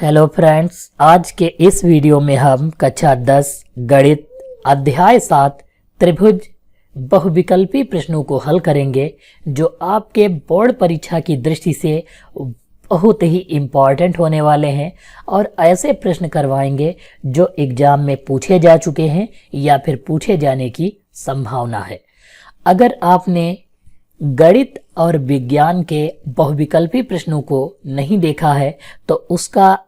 Hello friends, आज के इस वीडियो में हम कक्षा 10 गणित अध्याय 7 त्रिभुज बहुविकल्पी प्रश्नों को हल करेंगे, जो आपके बोर्ड परीक्षा की दृष्टि से बहुत ही इम्पॉर्टेंट होने वाले हैं और ऐसे प्रश्न करवाएंगे जो एग्जाम में पूछे जा चुके हैं या फिर पूछे जाने की संभावना है। अगर आपने गणित और विज्ञान के बहुविकल्पी प्रश्नों को नहीं देखा है तो उसका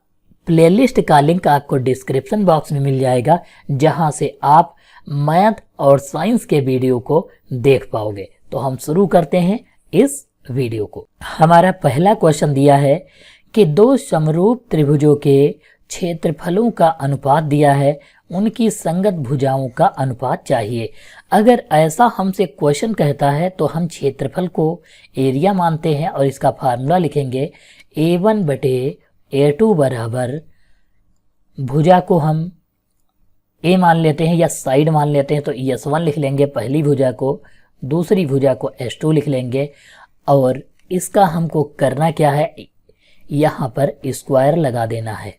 प्लेलिस्ट का लिंक आपको डिस्क्रिप्शन बॉक्स में मिल जाएगा, जहां से आप मैथ और साइंस के वीडियो को देख पाओगे। तो हम शुरू करते हैं इस वीडियो को। हमारा पहला क्वेश्चन दिया है कि दो समरूप त्रिभुजों के क्षेत्रफलों का अनुपात दिया है, उनकी संगत भुजाओं का अनुपात चाहिए। अगर ऐसा हमसे क्वेश्चन कहता है तो हम क्षेत्रफल को एरिया मानते हैं और इसका फार्मूला लिखेंगे A1 बटे A2 बराबर, भुजा को हम A मान लेते हैं या साइड मान लेते हैं तो S1 लिख लेंगे पहली भुजा को, दूसरी भुजा को S2 लिख लेंगे। और इसका हमको करना क्या है, यहाँ पर स्क्वायर लगा देना है।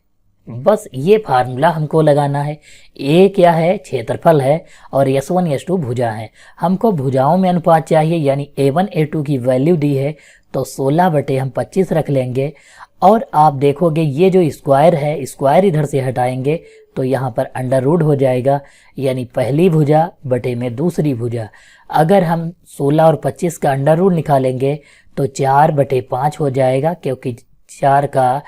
बस ये फार्मूला हमको लगाना है। ए क्या है, क्षेत्रफल है, और S1 S2 भुजा है। हमको भुजाओं में अनुपात चाहिए, यानी A1 A2 की वैल्यू दी है तो 16 बटे हम 25 रख लेंगे। और आप देखोगे ये जो स्क्वायर है, स्क्वायर इधर से हटाएंगे तो यहाँ पर अंडर रूट हो जाएगा, यानी पहली भुजा बटे में दूसरी भुजा। अगर हम 16 और 25 का अंडर रूट निकालेंगे तो 4 बटे 5 हो जाएगा, क्योंकि 4 का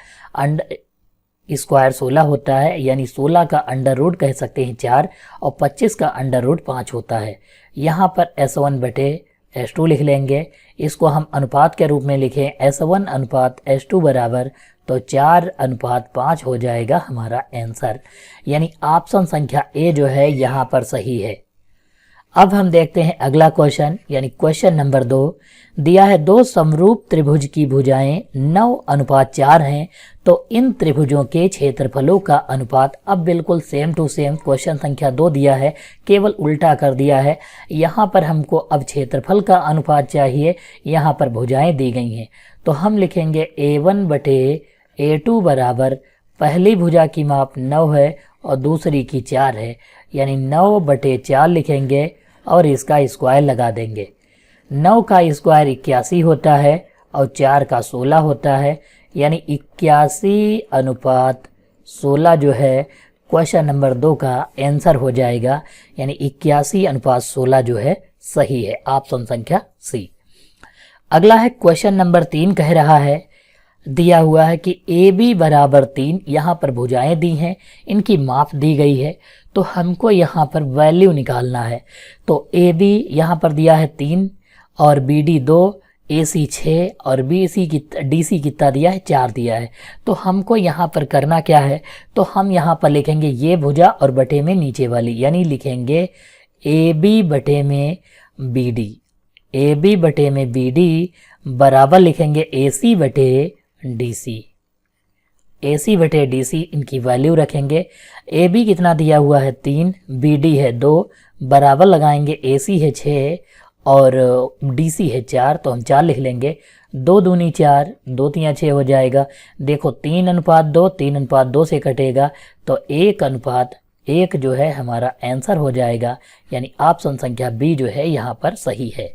स्क्वायर 16 होता है, यानी 16 का अंडर रूट कह सकते हैं 4, और 25 का अंडर रूट 5 होता है। यहाँ पर S1 बटे S2 लिख लेंगे। इसको हम अनुपात के रूप में लिखें S1 अनुपात S2 बराबर, तो 4 अनुपात 5 हो जाएगा हमारा आंसर, यानी ऑप्शन संख्या ए जो है यहाँ पर सही है। अब हम देखते हैं अगला क्वेश्चन, यानी क्वेश्चन नंबर 2 दिया है दो समरूप त्रिभुज की भुजाएं 9 अनुपात 4 हैं, तो इन त्रिभुजों के क्षेत्रफलों का अनुपात। अब बिल्कुल सेम टू सेम क्वेश्चन संख्या 2 दिया है, केवल उल्टा कर दिया है। यहाँ पर हमको अब क्षेत्रफल का अनुपात चाहिए, यहाँ पर भुजाएं दी गई हैं तो हम लिखेंगे A1 बटे A2 बराबर, पहली भुजा की माप 9 है और दूसरी की 4 है, यानी 9 बटे 4 लिखेंगे और इसका स्क्वायर लगा देंगे। 9 का स्क्वायर 81 होता है और 4 का 16 होता है, यानी 81 अनुपात 16 जो है क्वेश्चन नंबर 2 का आंसर हो जाएगा, यानी 81 अनुपात 16 जो है सही है, ऑप्शन संख्या सी। अगला है क्वेश्चन नंबर 3, कह रहा है दिया हुआ है कि AB बराबर 3, यहाँ पर भुजाएं दी हैं, इनकी माप दी गई है, तो हमको यहाँ पर वैल्यू निकालना है। तो AB यहाँ पर दिया है 3 और BD 2, AC 6 और DC कितना दिया है, 4 दिया है। तो हमको यहाँ पर करना क्या है, तो हम यहाँ पर लिखेंगे ये भुजा और बटे में नीचे वाली, यानी लिखेंगे AB बटे में BD, AB बटे में BD बराबर लिखेंगे AC बटे DC, AC बटे DC, इनकी वैल्यू रखेंगे। AB कितना दिया हुआ है 3, BD है 2, बराबर लगाएंगे AC है 6 और DC है 4, तो हम 4 लिख लेंगे। 2 दूनी 4, 2 तियां 6 हो जाएगा। देखो 3 अनुपात 2, 3 अनुपात 2 से कटेगा तो 1 अनुपात 1 जो है हमारा आंसर हो जाएगा, यानी ऑप्शन संख्या बी जो है यहाँ पर सही है।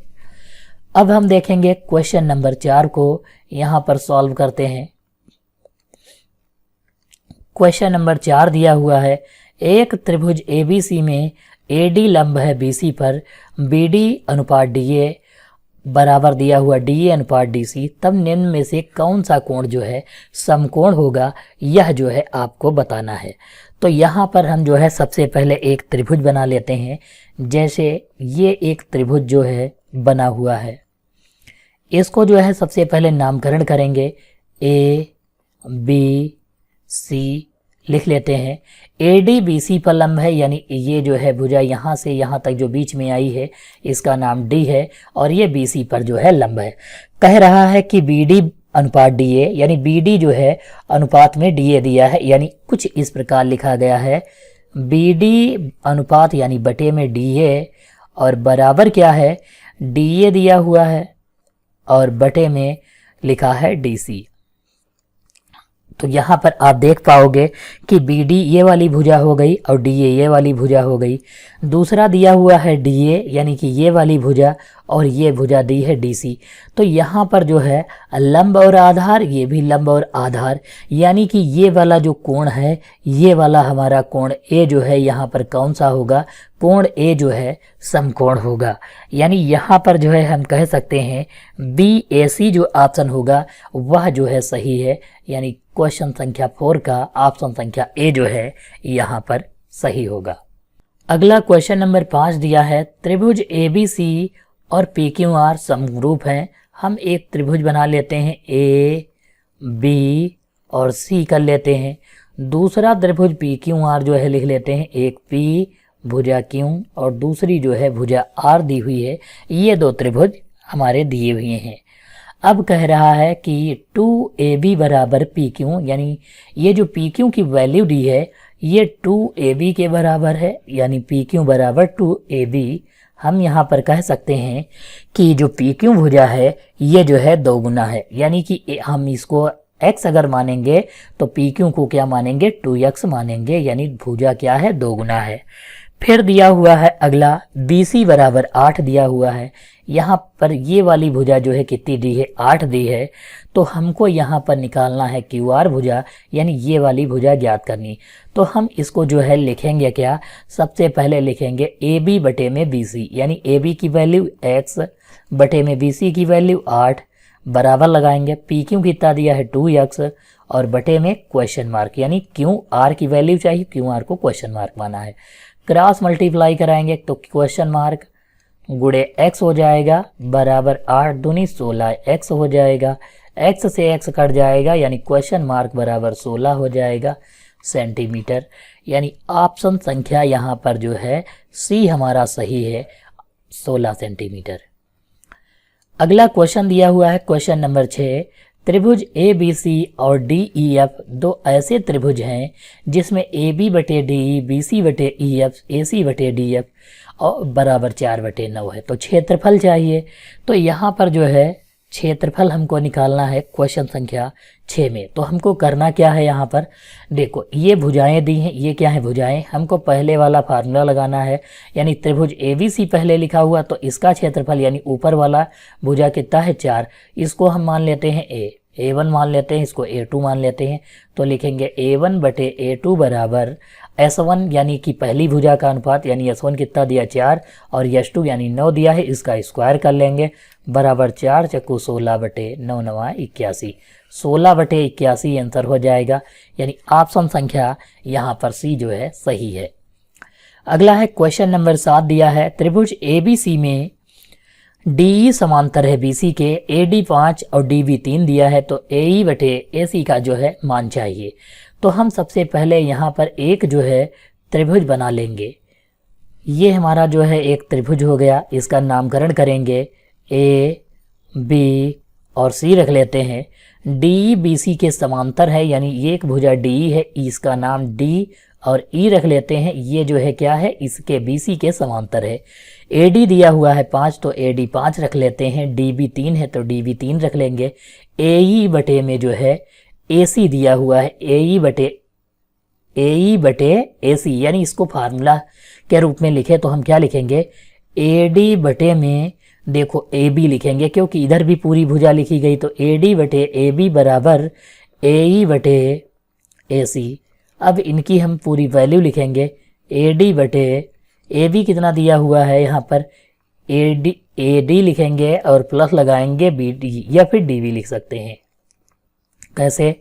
अब हम देखेंगे क्वेश्चन नंबर 4 को, यहाँ पर सॉल्व करते हैं। क्वेश्चन नंबर 4 दिया हुआ है एक त्रिभुज ABC में AD लंब है BC पर, BD अनुपात DA बराबर दिया हुआ DA अनुपात DC, तब निम्न में से कौन सा कोण जो है समकोण होगा, यह जो है आपको बताना है। तो यहाँ पर हम जो है सबसे पहले एक त्रिभुज बना लेते हैं। जैसे ये एक त्रिभुज जो है बना हुआ है, इसको जो है सबसे पहले नामकरण करेंगे, A B C लिख लेते हैं। AD BC पर लंब है, यानी ये जो है भुजा यहाँ से यहाँ तक जो बीच में आई है इसका नाम D है, और ये BC पर जो है लंब है। कह रहा है कि BD अनुपात DA, यानी BD जो है अनुपात में DA दिया है, यानी कुछ इस प्रकार लिखा गया है BD अनुपात यानी बटे में DA, और बराबर क्या है, DA दिया हुआ है और बटे में लिखा है DC। तो यहाँ पर आप देख पाओगे कि बी डी ये वाली भुजा हो गई और डी ए ये वाली भुजा हो गई। दूसरा दिया हुआ है डी ए यानी कि ये वाली भुजा, और ये भुजा दी है डी सी। तो यहाँ पर जो है लंब और आधार, ये भी लंब और आधार, यानी कि ये वाला जो कोण है, ये वाला हमारा कोण ए जो है यहाँ पर कौन सा होगा, कोण ए जो है समकोण होगा। यानी यहाँ पर जो है हम कह सकते हैं बी ए सी जो ऑप्शन होगा वह जो है सही है। यानी क्वेश्चन संख्या 4 का ऑप्शन संख्या ए जो है यहाँ पर सही होगा। अगला क्वेश्चन नंबर 5 दिया है, त्रिभुज ए बी सी और पी क्यू आर समरूप हैं। हम एक त्रिभुज बना लेते हैं, ए बी और सी कर लेते हैं। दूसरा त्रिभुज पी क्यू आर जो है लिख लेते हैं, एक पी भुजा क्यू और दूसरी जो है भुजा आर दी हुई है। ये दो त्रिभुज हमारे दिए हुए हैं। अब कह रहा है कि 2AB बराबर PQ, यानी ये जो PQ की वैल्यू दी है ये 2AB के बराबर है, यानी PQ बराबर 2AB। हम यहाँ पर कह सकते हैं कि जो PQ भुजा है ये जो है दोगुना है, यानी कि हम इसको x अगर मानेंगे तो PQ को क्या मानेंगे, 2x मानेंगे, यानी भुजा क्या है, दोगुना है। फिर दिया हुआ है अगला BC बराबर 8 दिया हुआ है। यहाँ पर ये वाली भुजा जो है कितनी दी है, 8 दी है। तो हमको यहाँ पर निकालना है QR भुजा, यानी ये वाली भुजा ज्ञात करनी। तो हम इसको जो है लिखेंगे क्या, सबसे पहले लिखेंगे AB बटे में BC, यानी AB की वैल्यू x बटे में BC की वैल्यू 8 बराबर लगाएंगे। PQ कितना दिया है 2x और बटे में क्वेश्चन मार्क, यानी QR की वैल्यू चाहिए, QR को क्वेश्चन मार्क माना है। क्रॉस मल्टीप्लाई कराएंगे तो क्वेश्चन मार्क गुणे x हो जाएगा बराबर 8 दूनी 16 x हो जाएगा। x से x कट जाएगा यानी क्वेश्चन मार्क बराबर 16 हो जाएगा सेंटीमीटर। यानी ऑप्शन संख्या यहाँ पर जो है सी हमारा सही है, 16 सेंटीमीटर। अगला क्वेश्चन दिया हुआ है क्वेश्चन नंबर 6, त्रिभुज ए बी सी और डी ई एफ दो ऐसे त्रिभुज हैं जिसमें ए बी बटे डी ई, बी सी बटे ई एफ, ए सी बटे डी एफ और बराबर 4/9 है। तो क्षेत्रफल चाहिए। तो यहाँ पर जो है क्षेत्रफल हमको निकालना है क्वेश्चन संख्या 6 में। तो हमको करना क्या है, यहाँ पर देखो ये भुजाएं दी हैं, ये क्या है भुजाएं। हमको पहले वाला फार्मूला लगाना है, यानी त्रिभुज ए बी सी पहले लिखा हुआ तो इसका क्षेत्रफल यानी ऊपर वाला भुजा कितना है 4, इसको हम मान लेते हैं A1 मान लेते हैं, इसको A2 मान लेते हैं। तो लिखेंगे A1 बटे A2 बराबर S1 यानी कि पहली भुजा का अनुपात, यानी S1 कितना दिया 4 और S2 यानी 9 दिया है, इसका स्क्वायर कर लेंगे बराबर 4 चक्कू 16 बटे 9 9 81, 16 बटे 81 आंसर हो जाएगा। यानी ऑप्शन संख्या यहाँ पर सी जो है सही है। अगला है क्वेश्चन नंबर 7 दिया है, त्रिभुज ABC में DE समांतर है BC के, AD 5 और DB 3 दिया है। तो AE बटे AC का जो है मान चाहिए। तो हम सबसे पहले यहाँ पर एक जो है त्रिभुज बना लेंगे। ये हमारा जो है एक त्रिभुज हो गया, इसका नामकरण करेंगे A, B और C रख लेते हैं। DE BC के समांतर है, यानी ये एक भुजा DE है, इसका नाम D और E रख लेते हैं। ये जो है क्या है, इसके BC के समांतर है। AD दिया हुआ है 5 तो AD 5 रख लेते हैं। DB 3 है तो DB 3 रख लेंगे। AE बटे में जो है AC दिया हुआ है, AE बटे AC, यानी इसको फार्मूला के रूप में लिखे तो हम क्या लिखेंगे, AD बटे में देखो AB लिखेंगे, क्योंकि इधर भी पूरी भुजा लिखी गई। तो AD बटे AB बराबर AE बटे AC। अब इनकी हम पूरी वैल्यू लिखेंगे, AD बटे AB कितना दिया हुआ है यहाँ पर AD लिखेंगे और प्लस लगाएंगे BD या फिर DB लिख सकते हैं। कैसे,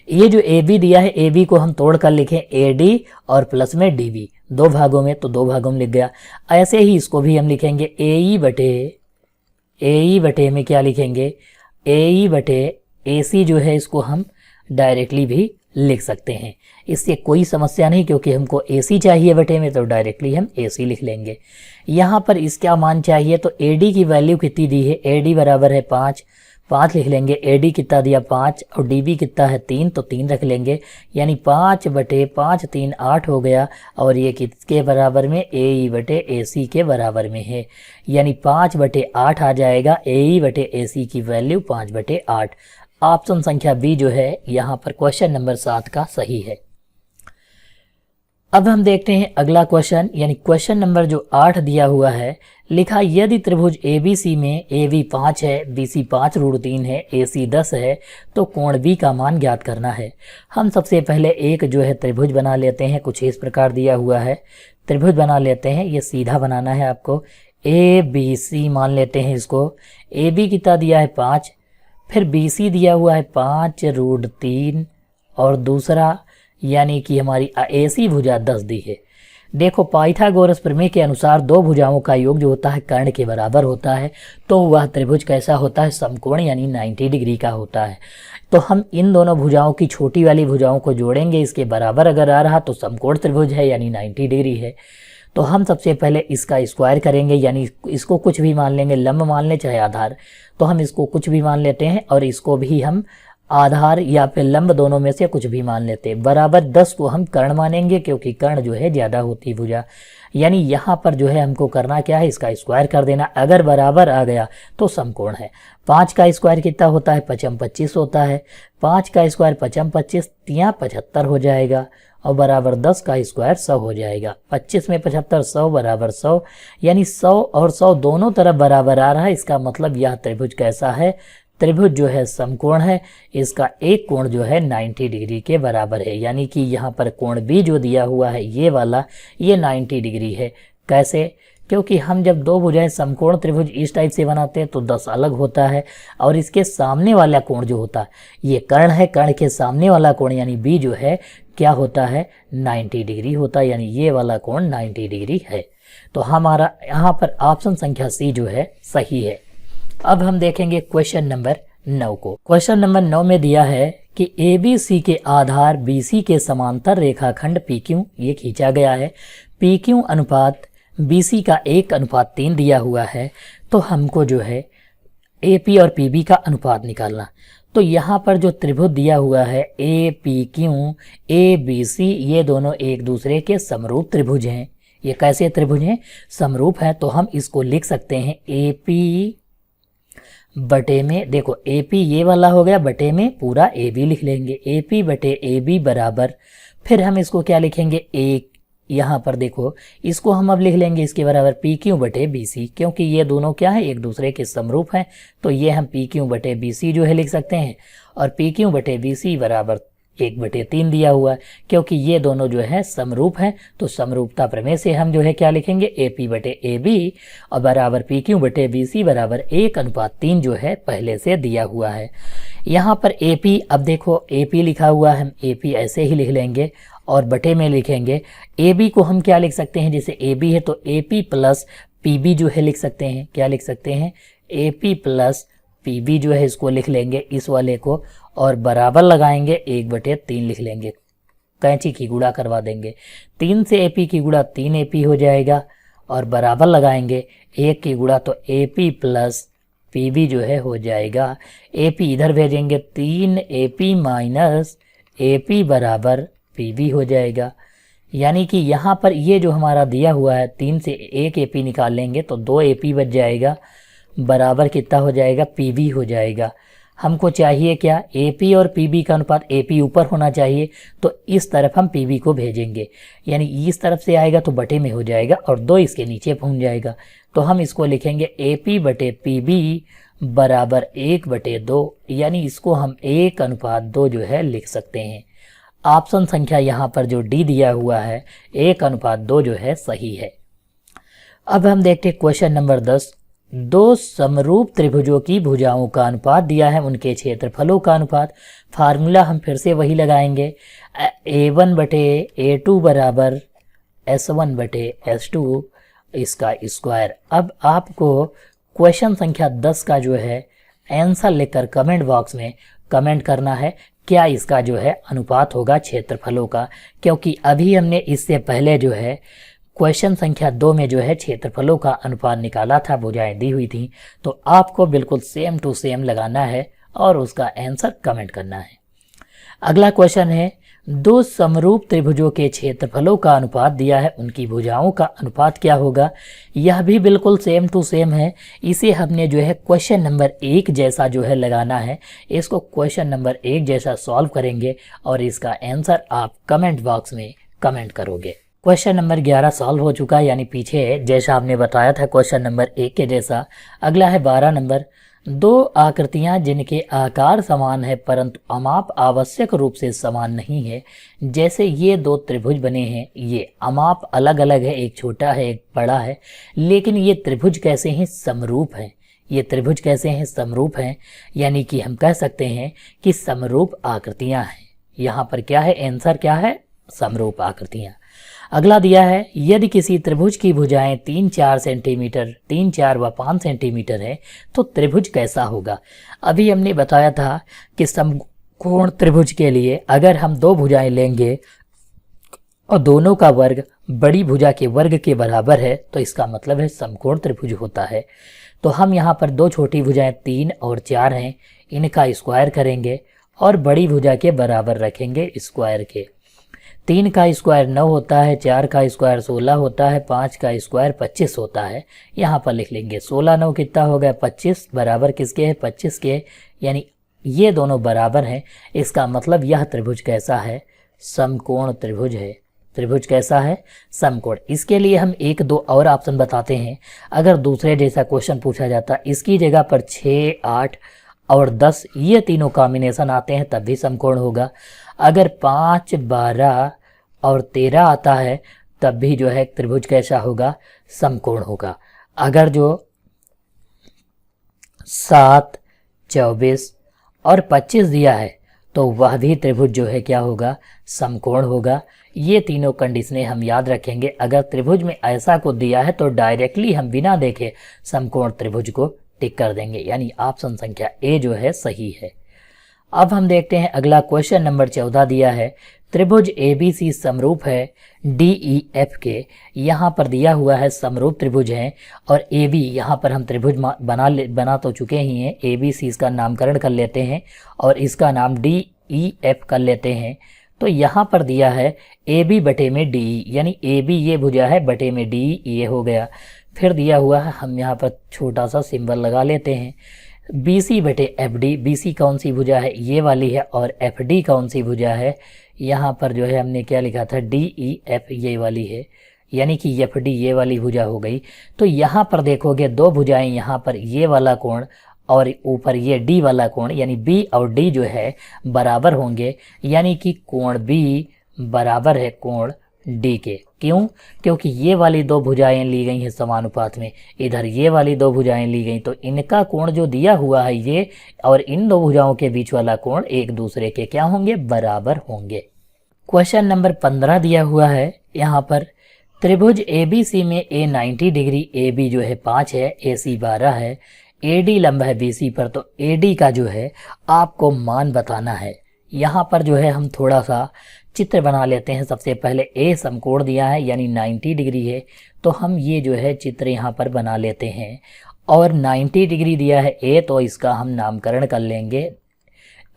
ये जो AB दिया है AB को हम तोड़ कर लिखें AD और प्लस में DB, दो भागों में, तो दो भागों में लिख गया। ऐसे ही इसको भी हम लिखेंगे AE बटे में क्या लिखेंगे, AE बटे AC जो है इसको हम डायरेक्टली भी लिख सकते हैं, इससे कोई समस्या नहीं, क्योंकि हमको AC चाहिए बटे में तो डायरेक्टली हम AC लिख लेंगे। यहाँ पर इसका मान चाहिए तो AD की वैल्यू कितनी दी है, AD बराबर है 5 लिख लेंगे। AD कितना दिया 5 और DB कितना है 3 तो 3 रख लेंगे, यानी 5 बटे 5 3 8 हो गया। और ये किसके बराबर में, AE बटे AC के बराबर में है, यानी 5 बटे 8 आ जाएगा। AE बटे AC की वैल्यू 5 बटे 8। ऑप्शन संख्या बी जो है यहाँ पर क्वेश्चन नंबर 7 का सही है। अब हम देखते हैं अगला क्वेश्चन, यानी क्वेश्चन नंबर जो 8 दिया हुआ है। लिखा यदि त्रिभुज ABC में AV 5 है, BC 5√3 है, AC 10 है तो कोण B का मान ज्ञात करना है। हम सबसे पहले एक जो है त्रिभुज बना लेते हैं। कुछ इस प्रकार दिया हुआ है, त्रिभुज बना लेते हैं। ये सीधा बनाना है आपको। ABC मान लेते हैं इसको। AB कितना दिया है 5, फिर BC दिया हुआ है 5√3 और दूसरा यानी कि हमारी AC भुजा 10 दी है। देखो पाइथागोरस प्रमेय के अनुसार दो भुजाओं का योग जो होता है कर्ण के बराबर होता है, तो वह त्रिभुज कैसा होता है? समकोण यानी 90 डिग्री का होता है। तो हम इन दोनों भुजाओं की छोटी वाली भुजाओं को जोड़ेंगे, इसके बराबर अगर आ रहा तो समकोण त्रिभुज है यानी 90 डिग्री है। तो हम सबसे पहले इसका स्क्वायर करेंगे, यानी इसको कुछ भी मान लेंगे, लंब मान लें चाहे आधार, तो हम इसको कुछ भी मान लेते हैं और इसको भी हम आधार या फिर लंब दोनों में से कुछ भी मान लेते हैं। बराबर 10 को हम कर्ण मानेंगे क्योंकि कर्ण जो है ज़्यादा होती भुजा, यानी यहाँ पर जो है हमको करना क्या है? इसका स्क्वायर कर देना। अगर बराबर आ गया तो समकोण है। 5 का स्क्वायर कितना होता है? 5 25 होता है। 5 का स्क्वायर 5 25 तिया 75 हो जाएगा और बराबर 10 का स्क्वायर 100 हो जाएगा। 25 में 75 100 बराबर 100, यानी 100 और 100 दोनों तरफ बराबर आ रहा है। इसका मतलब यह त्रिभुज कैसा है? त्रिभुज जो है समकोण है। इसका एक कोण जो है 90 डिग्री के बराबर है, यानी कि यहाँ पर कोण B जो दिया हुआ है ये वाला, ये 90 डिग्री है। कैसे? क्योंकि हम जब दो भुजाएं समकोण त्रिभुज इस टाइप से बनाते हैं तो 10 अलग होता है और इसके सामने वाला कोण जो होता है ये कर्ण है, कर्ण के सामने वाला कोण यानी B जो है क्या होता है? 90 डिग्री होता है, यानी ये वाला कोण 90 डिग्री है। तो हमारा यहाँ पर ऑप्शन संख्या C जो है सही है। अब हम देखेंगे क्वेश्चन नंबर 9 को। क्वेश्चन नंबर 9 में दिया है कि ABC के आधार BC के समांतर रेखाखंड PQ ये खींचा गया है। PQ अनुपात BC का 1:3 दिया हुआ है। तो हमको जो है AP और PB का अनुपात निकालना। तो यहाँ पर जो त्रिभुज दिया हुआ है APQ ABC ये दोनों एक दूसरे के समरूप त्रिभुज हैं। ये कैसे त्रिभुज हैं? समरूप है। तो हम इसको लिख सकते हैं AP बटे में, देखो AP ये वाला हो गया, बटे में पूरा AB लिख लेंगे। AP बटे AB बराबर, फिर हम इसको क्या लिखेंगे? एक यहाँ पर देखो इसको हम अब लिख लेंगे इसके बराबर PQ बटे BC, क्योंकि ये दोनों क्या है? एक दूसरे के समरूप हैं। तो ये हम PQ बटे BC जो है लिख सकते हैं और PQ बटे BC बराबर 1/3 दिया हुआ है, क्योंकि ये दोनों जो है समरूप हैं। तो समरूपता प्रमेय से हम जो है क्या लिखेंगे? AP बटे AB और बराबर PQ बटे BC बराबर 1:3 जो है पहले से दिया हुआ है। यहाँ पर AP, अब देखो AP लिखा हुआ है, हम AP ऐसे ही लिख लेंगे और बटे में लिखेंगे। AB को हम क्या लिख सकते हैं? जैसे AB है तो AP प्लस PB जो है लिख सकते हैं। क्या लिख सकते हैं? AP प्लस PB जो है इसको लिख लेंगे इस वाले को और बराबर लगाएंगे 1/3 लिख लेंगे। कैंची की गुणा करवा देंगे। 3 से AP की गुणा 3 AP हो जाएगा और बराबर लगाएंगे 1 की गुणा तो AP प्लस PB जो है हो जाएगा। AP इधर भेजेंगे 3 AP माइनस AP बराबर PB हो जाएगा। यानी कि यहाँ पर ये जो हमारा दिया हुआ है 3 से 1 AP निकाल लेंगे तो 2 AP बच जाएगा, बराबर कितना हो जाएगा? PB हो जाएगा। हमको चाहिए क्या? AP और PB का अनुपात, AP ऊपर होना चाहिए तो इस तरफ हम PB को भेजेंगे, यानी इस तरफ से आएगा तो बटे में हो जाएगा और 2 इसके नीचे पहुंच जाएगा। तो हम इसको लिखेंगे AP बटे PB बराबर 1/2, यानी इसको हम 1:2 जो है लिख सकते हैं। ऑप्शन संख्या यहाँ पर जो D दिया हुआ है 1:2 जो है सही है। अब हम देखते हैं क्वेश्चन नंबर 10। दो समरूप त्रिभुजों की भुजाओं का अनुपात दिया है, उनके क्षेत्रफलों का अनुपात। फार्मूला हम फिर से वही लगाएंगे, A1 बटे A2 बराबर S1 बटे S2 इसका स्क्वायर। अब आपको क्वेश्चन संख्या 10 का जो है आंसर लिखकर कमेंट बॉक्स में कमेंट करना है क्या इसका जो है अनुपात होगा क्षेत्रफलों का, क्योंकि अभी हमने इससे पहले जो है क्वेश्चन संख्या 2 में जो है क्षेत्रफलों का अनुपात निकाला था, भुजाएं दी हुई थी। तो आपको बिल्कुल सेम टू सेम लगाना है और उसका आंसर कमेंट करना है। अगला क्वेश्चन है, दो समरूप त्रिभुजों के क्षेत्रफलों का अनुपात दिया है, उनकी भुजाओं का अनुपात क्या होगा। यह भी बिल्कुल सेम टू सेम है। इसे हमने जो है क्वेश्चन नंबर 1 जैसा जो है लगाना है। इसको क्वेश्चन नंबर 1 जैसा सॉल्व करेंगे और इसका आंसर आप कमेंट बॉक्स में कमेंट करोगे। क्वेश्चन नंबर 11 सॉल्व हो चुका है, यानी पीछे जैसा हमने बताया था क्वेश्चन नंबर 1 के जैसा। अगला है 12 नंबर। दो आकृतियां जिनके आकार समान है परंतु अमाप आवश्यक रूप से समान नहीं है। जैसे ये दो त्रिभुज बने हैं, ये अमाप अलग अलग है, एक छोटा है एक बड़ा है, लेकिन ये त्रिभुज कैसे हैं, समरूप हैं। ये त्रिभुज कैसे हैं, समरूप हैं, यानी कि हम कह सकते हैं कि समरूप आकृतियां हैं। यहाँ पर क्या है, आंसर क्या है, समरूप आकृतियां। अगला दिया है, यदि किसी त्रिभुज की भुजाएं 3-4 सेंटीमीटर, 3-4 व 5 सेंटीमीटर है तो त्रिभुज कैसा होगा। अभी हमने बताया था कि समकोण त्रिभुज के लिए अगर हम दो भुजाएं लेंगे और दोनों का वर्ग बड़ी भुजा के वर्ग के बराबर है तो इसका मतलब है समकोण त्रिभुज होता है। तो हम यहाँ पर दो छोटी भुजाएं 3 और 4 हैं, इनका स्क्वायर करेंगे और बड़ी भुजा के बराबर रखेंगे स्क्वायर के। 3 का स्क्वायर 9 होता है, 4 का स्क्वायर 16 होता है, 5 का स्क्वायर 25 होता है। यहाँ पर लिख लेंगे 16 9 कितना हो गया 25, बराबर किसके है 25 के, यानी ये दोनों बराबर हैं। इसका मतलब यह त्रिभुज कैसा है, समकोण त्रिभुज है। त्रिभुज कैसा है, समकोण। इसके लिए हम 1 2 और ऑप्शन बताते हैं। अगर दूसरे जैसा क्वेश्चन पूछा जाता, इसकी जगह पर 6 8 और 10 ये तीनों कॉम्बिनेशन आते हैं तब भी समकोण होगा। अगर 5 12 और 13 आता है तब भी जो है त्रिभुज कैसा होगा, समकोण होगा। अगर जो 7 24 और 25 दिया है तो वह भी त्रिभुज जो है क्या होगा, समकोण होगा। ये तीनों कंडीशनें हम याद रखेंगे। अगर त्रिभुज में ऐसा को दिया है तो डायरेक्टली हम बिना देखे समकोण त्रिभुज को टिक कर देंगे, यानी ऑप्शन संख्या ए जो है सही है। अब हम देखते हैं अगला क्वेश्चन नंबर 14 दिया है, त्रिभुज ABC समरूप है DEF के। यहाँ पर दिया हुआ है समरूप त्रिभुज है और AB यहाँ पर हम त्रिभुज बना तो चुके ही हैं। ABC इसका नामकरण कर लेते हैं और इसका नाम DEF कर लेते हैं। तो यहाँ पर दिया है AB बटे में DE, यानी AB ये भुजा है, बटे में DE ये हो गया। फिर दिया हुआ है, हम यहाँ पर छोटा सा सिंबल लगा लेते हैं, BC बटे FD। BC कौन सी भुजा है, ये वाली है, और FD कौन सी भुजा है, यहाँ पर जो है हमने क्या लिखा था DEF ये वाली है, यानी कि FD ये वाली भुजा हो गई। तो यहाँ पर देखोगे दो भुजाएं, यहाँ पर ये वाला कोण और ऊपर ये D वाला कोण, यानी B और D जो है बराबर होंगे, यानी कि कोण B बराबर है कोण D के। क्यों, क्योंकि ये वाली दो भुजाएं ली गई हैं समानुपात में, इधर ये वाली दो भुजाएं ली गई, तो इनका कोण जो दिया हुआ है ये और इन दो भुजाओं के बीच वाला कोण एक दूसरे के क्या होंगे, बराबर होंगे। क्वेश्चन नंबर 15 दिया हुआ है यहाँ पर, त्रिभुज ABC में A 90 डिग्री, AB जो है 5 है, AC 12 है, AD लंब है BC पर, तो AD का जो है आपको मान बताना है। यहाँ पर जो है हम थोड़ा सा चित्र बना लेते हैं। सबसे पहले A समकोण दिया है यानी 90 डिग्री है, तो हम ये जो है चित्र यहाँ पर बना लेते हैं। और 90 डिग्री दिया है A, तो इसका हम नामकरण कर लेंगे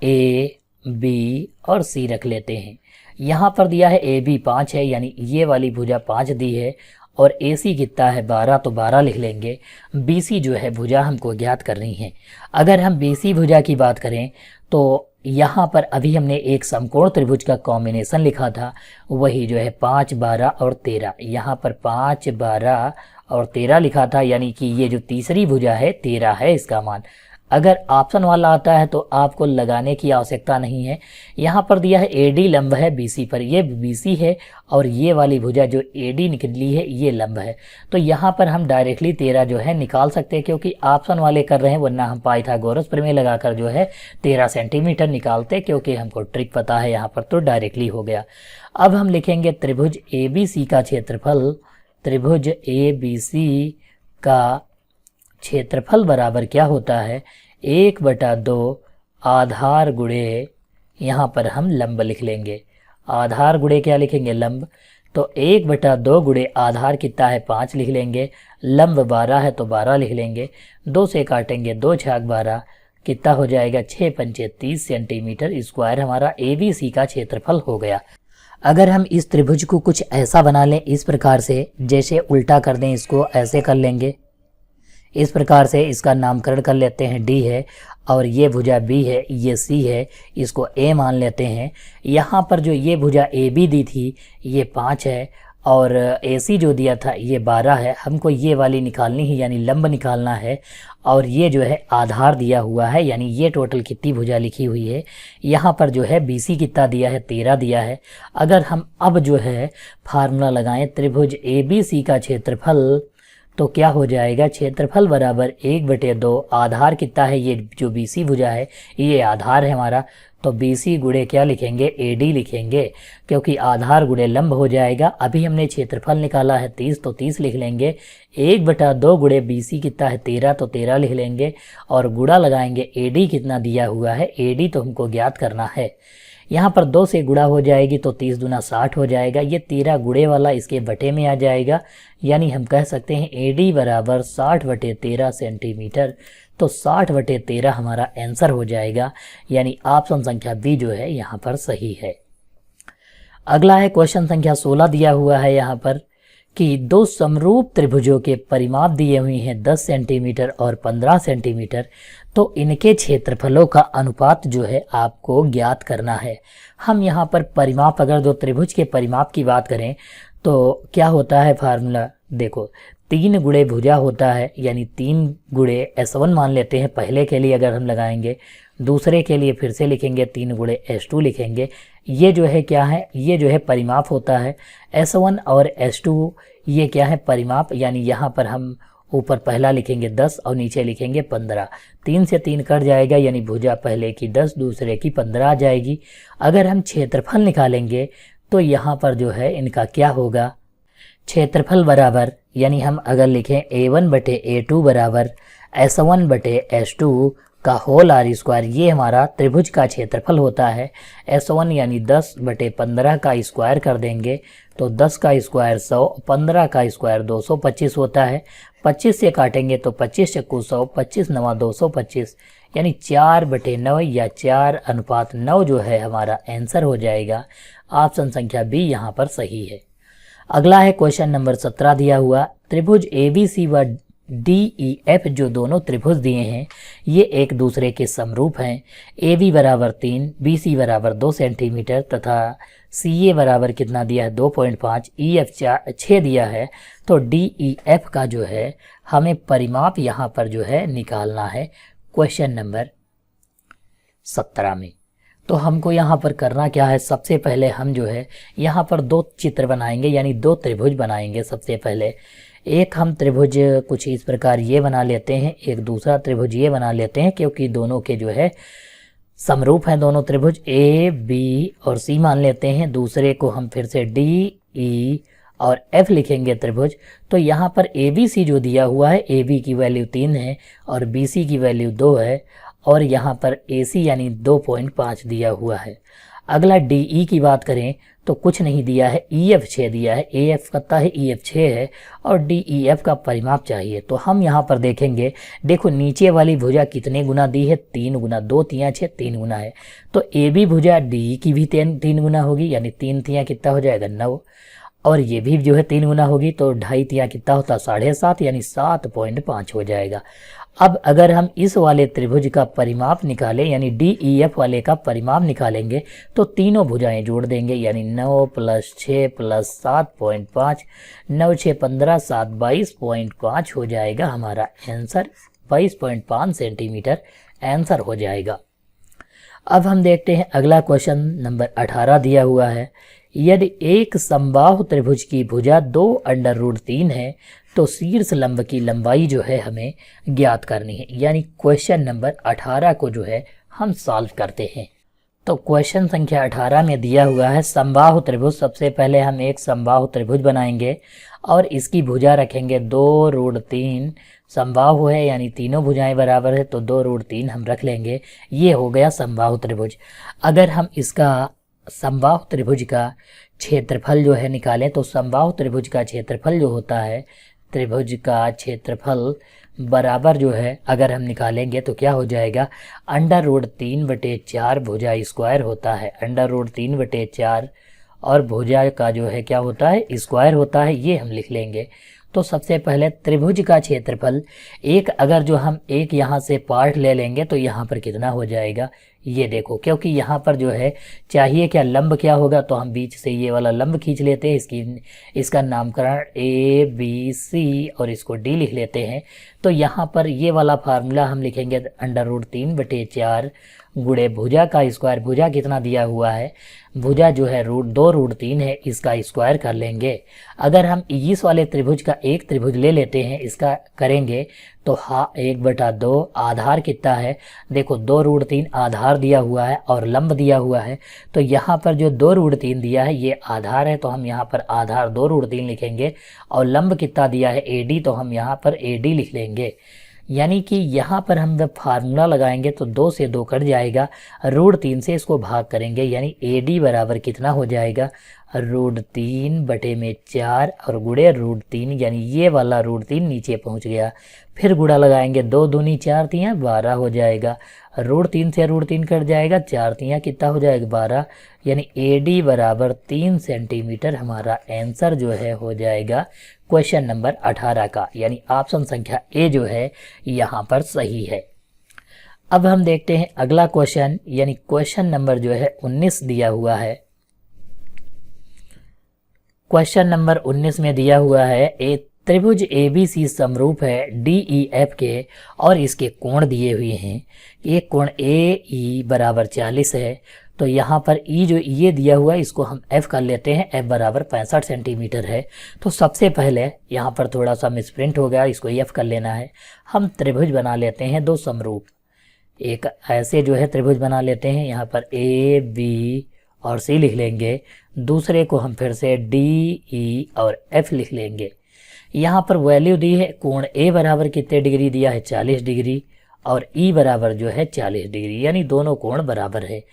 A, B और C रख लेते हैं। यहाँ पर दिया है AB 5 है, यानी ये वाली भुजा 5 दी है, और AC कितना है 12, तो 12 लिख लेंगे। BC जो है भुजा हमको ज्ञात करनी है। अगर हम BC भुजा की बात करें तो यहाँ पर अभी हमने एक समकोण त्रिभुज का कॉम्बिनेशन लिखा था, वही जो है 5 12 और 13। यहाँ पर 5 12 और 13 लिखा था, यानी कि ये जो तीसरी भुजा है 13 है इसका मान। अगर ऑप्शन वाला आता है तो आपको लगाने की आवश्यकता नहीं है। यहाँ पर दिया है AD लंब है BC पर, ये BC है और ये वाली भुजा जो AD निकली है ये लंब है, तो यहाँ पर हम डायरेक्टली 13 जो है निकाल सकते हैं, क्योंकि ऑप्शन वाले कर रहे हैं, वरना हम पाइथागोरस प्रमेय लगाकर जो है 13 सेंटीमीटर निकालते, क्योंकि हमको ट्रिक पता है यहाँ पर, तो डायरेक्टली हो गया। अब हम लिखेंगे त्रिभुज ABC का क्षेत्रफल, त्रिभुज ABC का क्षेत्रफल बराबर क्या होता है, 1/2 आधार गुणे, यहाँ पर हम लंब लिख लेंगे, आधार गुणे क्या लिखेंगे, लंब। तो 1/2 गुणे आधार कितना है 5 लिख लेंगे, लंब 12 है तो 12 लिख लेंगे, 2 से काटेंगे 2 छाक 12, कितना हो जाएगा 6 पंचे 30 सेंटीमीटर स्क्वायर हमारा ABC का क्षेत्रफल हो गया। अगर हम इस त्रिभुज को कुछ ऐसा बना लें इस प्रकार से, जैसे उल्टा कर दें इसको, ऐसे कर लेंगे इस प्रकार से, इसका नामकरण कर लेते हैं D है और ये भुजा B है, ये C है, इसको A मान लेते हैं। यहाँ पर जो ये भुजा AB दी थी ये 5 है और AC जो दिया था ये 12 है। हमको ये वाली निकालनी है यानी लंब निकालना है और ये जो है आधार दिया हुआ है, यानी ये टोटल कितनी भुजा लिखी हुई है। यहाँ पर जो है BC कितना दिया है 13 दिया है। अगर हम अब जो है फार्मूला लगाएं त्रिभुज ABC का क्षेत्रफल, तो क्या हो जाएगा, क्षेत्रफल बराबर 1/2, आधार कितना है, ये जो BC भुजा है ये आधार है हमारा, तो BC गुणे क्या लिखेंगे, AD लिखेंगे, क्योंकि आधार गुणे लंब हो जाएगा। अभी हमने क्षेत्रफल निकाला है 30, तो 30 लिख लेंगे। 1/2 गुणे BC कितना है 13, तो 13 लिख लेंगे और गुणा लगाएंगे AD कितना दिया हुआ है, AD तो हमको ज्ञात करना है। यहाँ पर 2 से गुणा हो जाएगी तो 30 दूना 60 हो जाएगा। ये 13 गुणे वाला इसके बटे में आ जाएगा, यानी हम कह सकते हैं AD बराबर 60/13 सेंटीमीटर। तो 60/13 हमारा आंसर हो जाएगा, यानी ऑप्शन संख्या बी जो है यहाँ पर सही है। अगला है क्वेश्चन संख्या 16 दिया हुआ है यहाँ पर कि दो समरूप त्रिभुजों के परिमाप दिए हुए हैं 10 सेंटीमीटर और 15 सेंटीमीटर, तो इनके क्षेत्रफलों का अनुपात जो है आपको ज्ञात करना है। हम यहाँ पर परिमाप, अगर दो त्रिभुज के परिमाप की बात करें तो क्या होता है फार्मूला, देखो 3 गुणे भुजा होता है, यानी 3 गुणे S1 मान लेते हैं पहले के लिए अगर हम लगाएंगे, दूसरे के लिए फिर से लिखेंगे 3 गुणे S2 लिखेंगे। ये जो है क्या है, ये जो है परिमाप होता है। S1 और S2 ये क्या है परिमाप, यानी यहाँ पर हम ऊपर पहला लिखेंगे 10 और नीचे लिखेंगे 15। 3 से 3 कट जाएगा, यानी भुजा पहले की 10 दूसरे की 15 आ जाएगी। अगर हम क्षेत्रफल निकालेंगे तो यहाँ पर जो है इनका क्या होगा, क्षेत्रफल बराबर, यानी हम अगर लिखें A1/A2 बराबर S1/S2 का होल R², ये हमारा त्रिभुज का क्षेत्रफल होता है। S1 यानी 10/15 का स्क्वायर कर देंगे तो 10 का स्क्वायर 100, 15 का स्क्वायर 225 होता है। 25 से काटेंगे तो 25 × 100, 25 × 9 225, यानी 4/9 या 4:9 जो है हमारा आंसर हो जाएगा। ऑप्शन संख्या बी यहाँ पर सही है। अगला है क्वेश्चन नंबर 17 दिया हुआ, त्रिभुज ABC व DEF जो दोनों त्रिभुज दिए हैं ये एक दूसरे के समरूप हैं। AB बराबर 3, BC बराबर 2 सेंटीमीटर तथा CA बराबर कितना दिया है 2.5, EF 6 दिया है। तो DEF का जो है हमें परिमाप यहाँ पर जो है निकालना है क्वेश्चन नंबर 17 में। तो हमको यहाँ पर करना क्या है, सबसे पहले हम जो है यहाँ पर 2 चित्र बनाएंगे, यानी 2 त्रिभुज बनाएंगे। सबसे पहले एक हम त्रिभुज कुछ इस प्रकार ये बना लेते हैं, एक दूसरा त्रिभुज ये बना लेते हैं, क्योंकि दोनों के जो है समरूप हैं दोनों त्रिभुज। A, B और C मान लेते हैं। दूसरे को हम फिर से D, E और F लिखेंगे त्रिभुज। तो यहाँ पर ABC जो दिया हुआ है, AB की वैल्यू 3 है और BC की वैल्यू 2 है और यहाँ पर AC यानी 2.5 दिया हुआ है। अगला DE की बात करें तो कुछ नहीं दिया है, EF 6 दिया है, AF कितना है EF 6 है और DEF का परिमाप चाहिए। तो हम यहाँ पर देखेंगे, देखो नीचे वाली भुजा कितने गुना दी है, 3 गुना, 2 तियाँ 6, 3 गुना है। तो AB भुजा DE की भी 3 गुना होगी, यानी 3 तियाँ कितना हो जाएगा 9, और ये भी जो है 3 गुना होगी तो 2.5 तियाँ कितना होता है 7.5, यानी 7.5 हो जाएगा। अब अगर हम इस वाले त्रिभुज का परिमाप निकालें, यानी DEF वाले का परिमाप निकालेंगे तो तीनों भुजाएं जोड़ देंगे, यानी 9 + 6 + 7.5, 9 × 6 = 15, 7 22.5 हो जाएगा हमारा आंसर। 22.5 सेंटीमीटर आंसर हो जाएगा। अब हम देखते हैं अगला क्वेश्चन नंबर 18 दिया हुआ है, यदि एक समबाहु त्रिभुज की भुजा 2√3 है तो शीर्ष लंब की लंबाई जो है हमें ज्ञात करनी है। यानी क्वेश्चन नंबर 18 को जो है हम सॉल्व करते हैं। तो क्वेश्चन संख्या 18 में दिया हुआ है समबाहु त्रिभुज। सबसे पहले हम एक समबाहु त्रिभुज बनाएंगे और इसकी भुजा रखेंगे 2√3। समबाहु है यानी तीनों भुजाएं बराबर है, तो 2√3 हम रख लेंगे। ये हो गया समबाहु त्रिभुज। अगर हम इसका समबाहु त्रिभुज का क्षेत्रफल जो है निकालें तो समबाहु त्रिभुज का क्षेत्रफल जो होता है, त्रिभुज का क्षेत्रफल बराबर जो है अगर हम निकालेंगे तो क्या हो जाएगा, √3/4 भुजा स्क्वायर होता है। √3/4 और भुजा का जो है क्या होता है, स्क्वायर होता है, ये हम लिख लेंगे। तो सबसे पहले त्रिभुज का क्षेत्रफल एक, अगर जो हम एक यहाँ से पार्ट ले लेंगे तो यहाँ पर कितना हो जाएगा, ये देखो, क्योंकि यहाँ पर जो है चाहिए क्या, लंब क्या होगा, तो हम बीच से ये वाला लंब खींच लेते हैं, इसका नामकरण ABC और इसको D लिख लेते हैं। तो यहाँ पर ये वाला फार्मूला हम लिखेंगे √3/4 गुणे भुजा का स्क्वायर। भुजा कितना दिया हुआ है, भुजा जो है √2√3 है, इसका स्क्वायर कर लेंगे। अगर हम इस वाले त्रिभुज का एक त्रिभुज ले लेते हैं, इसका करेंगे तो 1/2 आधार कितना है, देखो 2√3 आधार दिया हुआ है और लंब दिया हुआ है। तो यहाँ पर जो 2√3 दिया है ये आधार है, तो हम यहाँ पर आधार 2√3 लिखेंगे। और लंब कितना दिया है AD, तो हम यहाँ पर AD लिख लेंगे। यानी कि यहाँ पर हम जब फार्मूला लगाएंगे तो 2 से 2 कट जाएगा, √3 से इसको भाग करेंगे, यानी AD बराबर कितना हो जाएगा, √3/4 और गुणे √3, यानी ये वाला √3 नीचे पहुँच गया। फिर गुणा लगाएंगे, 2 दूनी 4 तियाँ 12 हो जाएगा, √3 से √3 कट जाएगा, 4 तियाँ कितना हो जाएगा 12, यानी AD बराबर 3 सेंटीमीटर हमारा आंसर जो है हो जाएगा क्वेश्चन नंबर 18 का, यानी ऑप्शन संख्या A जो है यहाँ पर सही है। अब हम देखते हैं अगला क्वेश्चन, यानी क्वेश्चन नंबर जो है 19 दिया हुआ है। क्वेश्चन नंबर 19 में दिया हुआ है, एक त्रिभुज ABC समरूप है DEF के और इसके कोण दिए हुए हैं। एक कोण AE बराबर 40 है। तो यहाँ पर E जो ये दिया हुआ है इसको हम F कर लेते हैं, F बराबर 65 सेंटीमीटर है। तो सबसे पहले यहाँ पर थोड़ा सा मिसप्रिंट हो गया, इसको F कर लेना है। हम त्रिभुज बना लेते हैं दो समरूप, एक ऐसे जो है त्रिभुज बना लेते हैं, यहाँ पर AB और C लिख लेंगे। दूसरे को हम फिर से DE और F लिख लेंगे। यहाँ पर वैल्यू दी है, कोण A बराबर कितने डिग्री दिया है 40 डिग्री और E बराबर जो है 40 डिग्री, यानी दोनों कोण बराबर है।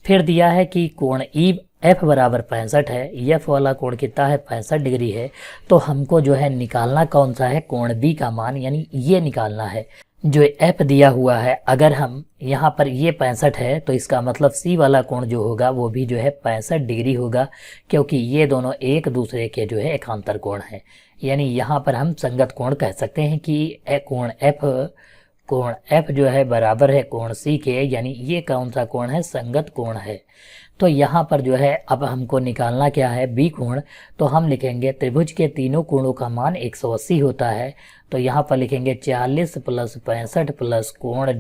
फिर दिया है कि कोण F बराबर 65 है, F वाला कोण कितना है 65 डिग्री है। तो हमको जो है निकालना कौन सा है, कोण B का मान, यानी ये निकालना है जो F दिया हुआ है। अगर हम यहाँ पर ये 65 है तो इसका मतलब C वाला कोण जो होगा वो भी जो है 65 डिग्री होगा, क्योंकि ये दोनों एक दूसरे के जो है एकांतर कोण है। यानी यहाँ पर हम संगत कोण कह सकते हैं कि कोण F जो है बराबर है कोण C के, यानी ये कौन सा कोण है, संगत कोण है। तो यहाँ पर जो है अब हमको निकालना क्या है, B कोण। तो हम लिखेंगे त्रिभुज के तीनों कोणों का मान 180 होता है। तो यहाँ पर लिखेंगे 40 + 65 प्लस कोण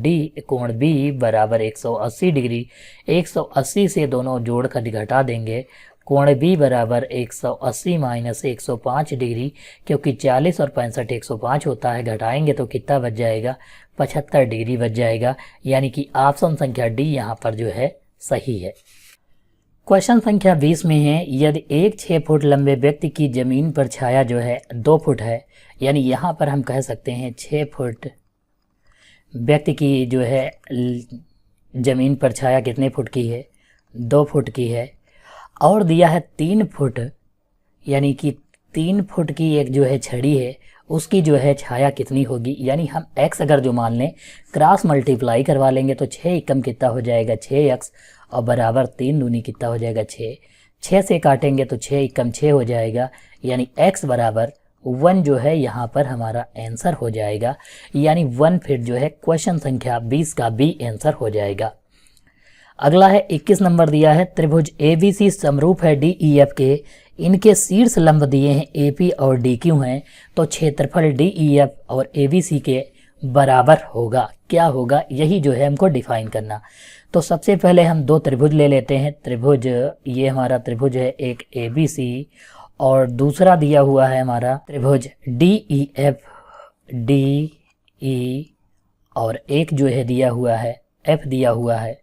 B बराबर 180 डिग्री। 180 से दोनों जोड़ कर घटा देंगे, कोण B बराबर 180 - 105 डिग्री, क्योंकि 40 और 65 105 होता है, घटाएंगे तो कितना बच जाएगा 75 डिग्री बच जाएगा। यानी कि ऑप्शन संख्या D यहाँ पर जो है सही है। क्वेश्चन संख्या 20 में है, यदि एक 6 फुट लंबे व्यक्ति की जमीन पर छाया जो है 2 फुट है, यानी यहाँ पर हम कह सकते हैं 6 फुट व्यक्ति की जो है जमीन पर छाया कितने फुट की है, 2 फुट की है। और दिया है 3 फुट, यानी कि 3 फुट की एक जो है छड़ी है, उसकी जो है छाया कितनी होगी। यानी हम x अगर जो मान लें, क्रॉस मल्टीप्लाई करवा लेंगे तो 6 एकम कितना हो जाएगा 6x और बराबर 3 दूनी कितना हो जाएगा 6। 6 से काटेंगे तो 6 एकम 6 हो जाएगा, यानी x बराबर 1 जो है यहाँ पर हमारा आंसर हो जाएगा। यानी 1 फीट जो है क्वेश्चन संख्या 20 का B आंसर हो जाएगा। अगला है 21 नंबर दिया है, त्रिभुज ABC समरूप है DEF के, इनके शीर्ष लंब दिए हैं AP और DQ हैं। तो क्षेत्रफल DEF और ABC के बराबर होगा, क्या होगा, यही जो है हमको डिफाइन करना। तो सबसे पहले हम दो त्रिभुज ले लेते हैं। त्रिभुज, ये हमारा त्रिभुज है एक ABC और दूसरा दिया हुआ है हमारा त्रिभुज DEF DE और एक जो है दिया हुआ है F दिया हुआ है।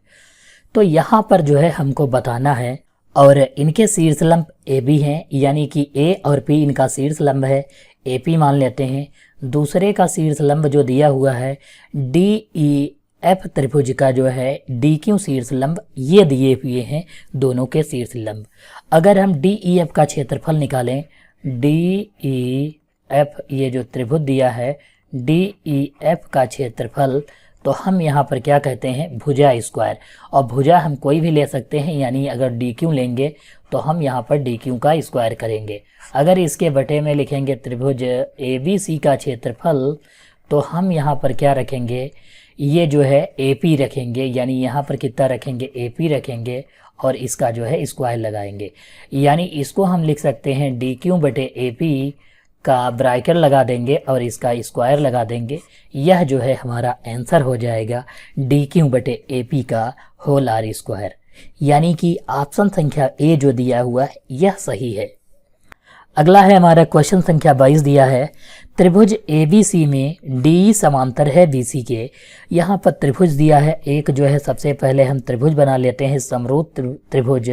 तो यहाँ पर जो है हमको बताना है, और इनके शीर्ष लंब AB हैं, यानी कि A और P इनका शीर्ष लंब है, AP मान लेते हैं। दूसरे का शीर्ष लंब जो दिया हुआ है DEF त्रिभुज का जो है DQ शीर्ष लंब, ये दिए हुए हैं दोनों के शीर्ष लंब। अगर हम DEF का क्षेत्रफल निकालें, DEF ये जो त्रिभुज दिया है DEF का क्षेत्रफल, तो हम यहाँ पर क्या कहते हैं, भुजा स्क्वायर। और भुजा हम कोई भी ले सकते हैं, यानी अगर DQ लेंगे तो हम यहाँ पर DQ का स्क्वायर करेंगे। अगर इसके बटे में लिखेंगे त्रिभुज ABC का क्षेत्रफल, तो हम यहाँ पर क्या रखेंगे, ये जो है AP रखेंगे, यानी यहाँ पर कितना रखेंगे, AP रखेंगे और इसका जो है स्क्वायर लगाएंगे। यानी इसको हम लिख सकते हैं DQ बटे AP का ब्रैकेट लगा देंगे और इसका स्क्वायर लगा देंगे। यह जो है हमारा आंसर हो जाएगा DQ बटे AP का होल R स्क्वायर। यानी कि ऑप्शन संख्या ए जो दिया हुआ है यह सही है। अगला है हमारा क्वेश्चन संख्या 22 दिया है, त्रिभुज ABC में DE समांतर है BC के। यहाँ पर त्रिभुज दिया है एक, जो है सबसे पहले हम त्रिभुज बना लेते हैं, समरूप त्रिभुज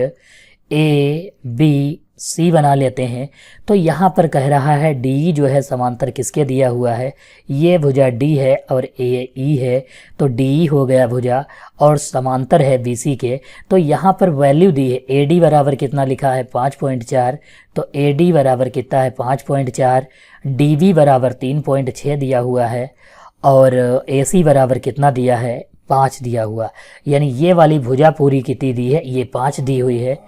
ABC बना लेते हैं। तो यहाँ पर कह रहा है DE जो है समांतर किसके दिया हुआ है, ये भुजा D है और AE है, तो DE हो गया भुजा और समांतर है BC के। तो यहाँ पर वैल्यू दी है, AD बराबर कितना लिखा है 5.4, तो AD बराबर कितना है 5.4, DB बराबर 3.6 दिया हुआ है और AC बराबर कितना दिया है 5 दिया हुआ। यानी ये वाली भुजा पूरी कितनी दी है, ये 5 दी हुई है।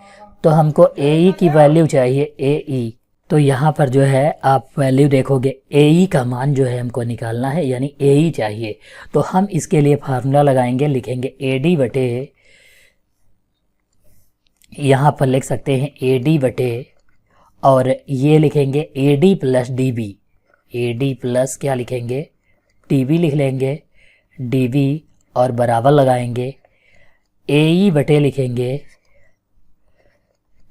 तो हमको AE की वैल्यू चाहिए, AE। तो यहाँ पर जो है आप वैल्यू देखोगे, AE का मान जो है हमको निकालना है, यानी AE चाहिए। तो हम इसके लिए फार्मूला लगाएंगे, लिखेंगे AD बटे, यहाँ पर लिख सकते हैं AD बटे, और ये लिखेंगे AD plus DB, AD plus क्या लिखेंगे DB लिख लेंगे, DB और बराबर लगाएंगे, AE बटे लिखेंगे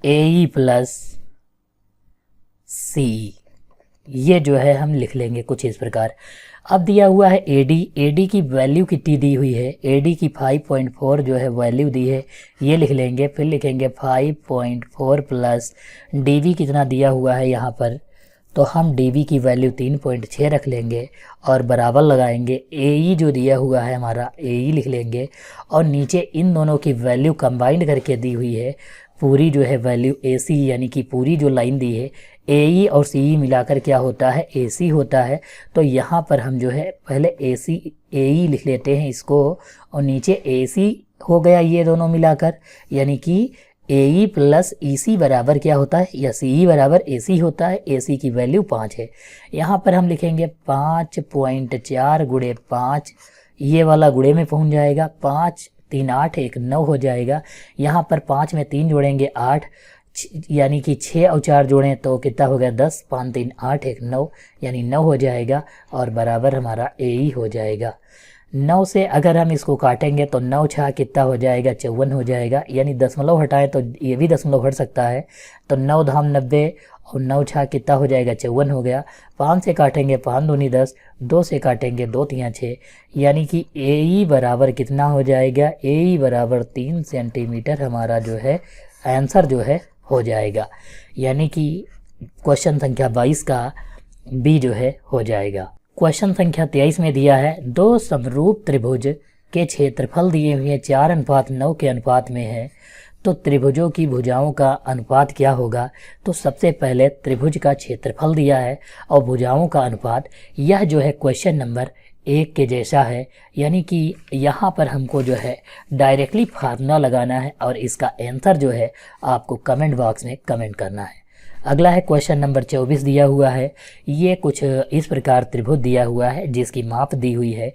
AE प्लस CE। ये जो है हम लिख लेंगे कुछ इस प्रकार। अब दिया हुआ है AD की वैल्यू कितनी दी हुई है, AD की 5.4 जो है वैल्यू दी है, ये लिख लेंगे। फिर लिखेंगे 5.4 प्लस DB कितना दिया हुआ है यहाँ पर, तो हम DB की वैल्यू 3.6 रख लेंगे और बराबर लगाएंगे। AE जो दिया हुआ है हमारा AE लिख लेंगे और नीचे इन दोनों की वैल्यू कंबाइंड करके दी हुई है, पूरी जो है वैल्यू AC, यानी कि पूरी जो लाइन दी है AE और CE मिलाकर क्या होता है, AC होता है। तो यहाँ पर हम जो है पहले AE लिख लेते हैं इसको, और नीचे AC हो गया ये दोनों मिलाकर, यानी कि AE प्लस EC बराबर क्या होता है, या CE बराबर AC होता है। AC की वैल्यू 5 है। यहाँ पर हम लिखेंगे 5.4 गुणे 5, ये वाला गुणे में पहुँच जाएगा, 5 3 8 1 9 हो जाएगा। यहाँ पर 5 में 3 जोड़ेंगे 8, यानी कि 6 और 4 जोड़ें तो कितना हो गया 10, 5 3 8 1 9, यानी 9 हो जाएगा और बराबर हमारा AE हो जाएगा। 9 से अगर हम इसको काटेंगे तो 9 छः कितना हो जाएगा 54 हो जाएगा, यानी दशमलव हटाएं तो ये भी दशमलव हट सकता है, तो 9 धाम 90 और 9 छः कितना हो जाएगा 54 हो गया। 5 से काटेंगे 5 दूनी 10, 2 से काटेंगे 2 तियाँ 6, यानी कि AE बराबर कितना हो जाएगा, AE बराबर 3 सेंटीमीटर हमारा जो है आंसर जो है हो जाएगा। यानी कि क्वेश्चन संख्या 22 का बी जो है हो जाएगा। क्वेश्चन संख्या 23 में दिया है, दो समरूप त्रिभुज के क्षेत्रफल दिए हुए 4:9 के अनुपात में है, तो त्रिभुजों की भुजाओं का अनुपात क्या होगा। तो सबसे पहले त्रिभुज का क्षेत्रफल दिया है और भुजाओं का अनुपात, यह जो है क्वेश्चन नंबर 1 के जैसा है, यानी कि यहाँ पर हमको जो है डायरेक्टली फार्मूला लगाना है और इसका आंसर जो है आपको कमेंट बॉक्स में कमेंट करना है। अगला है क्वेश्चन नंबर 24 दिया हुआ है, ये कुछ इस प्रकार त्रिभुज दिया हुआ है जिसकी माप दी हुई है।